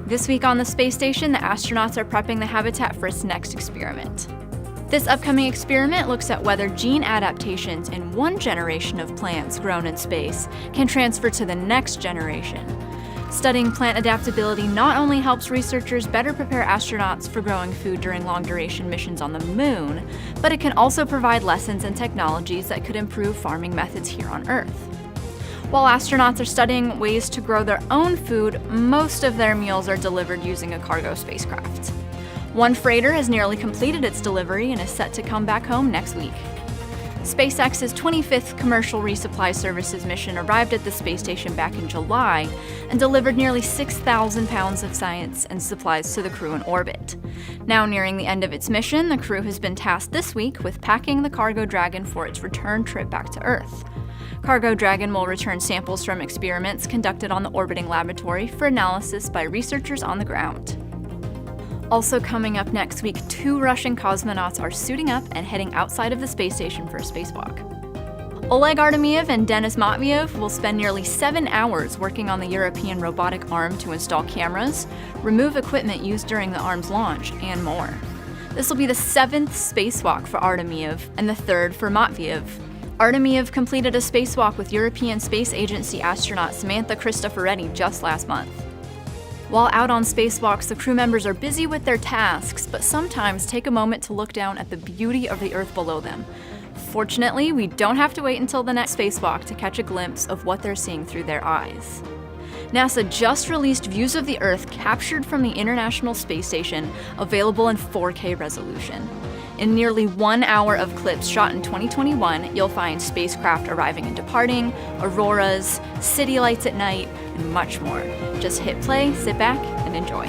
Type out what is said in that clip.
This week on the space station, the astronauts are prepping the habitat for its next experiment. This upcoming experiment looks at whether gene adaptations in one generation of plants grown in space can transfer to the next generation. Studying plant adaptability not only helps researchers better prepare astronauts for growing food during long-duration missions on the moon, but it can also provide lessons and technologies that could improve farming methods here on Earth. While astronauts are studying ways to grow their own food, most of their meals are delivered using a cargo spacecraft. One freighter has nearly completed its delivery and is set to come back home next week. SpaceX's 25th commercial resupply services mission arrived at the space station back in July and delivered nearly 6,000 pounds of science and supplies to the crew in orbit. Now nearing the end of its mission, the crew has been tasked this week with packing the Cargo Dragon for its return trip back to Earth. Cargo Dragon will return samples from experiments conducted on the orbiting laboratory for analysis by researchers on the ground. Also coming up next week, 2 Russian cosmonauts are suiting up and heading outside of the space station for a spacewalk. Oleg Artemyev and Denis Matviev will spend nearly 7 hours working on the European robotic arm to install cameras, remove equipment used during the arm's launch, and more. This will be the 7th spacewalk for Artemyev and the 3rd for Matviev. Artemyev completed a spacewalk with European Space Agency astronaut Samantha Cristoforetti just last month. While out on spacewalks, the crew members are busy with their tasks, but sometimes take a moment to look down at the beauty of the Earth below them. Fortunately, we don't have to wait until the next spacewalk to catch a glimpse of what they're seeing through their eyes. NASA just released views of the Earth captured from the International Space Station, available in 4K resolution. In nearly 1 hour of clips shot in 2021, you'll find spacecraft arriving and departing, auroras, city lights at night, and much more. Just hit play, sit back, and enjoy.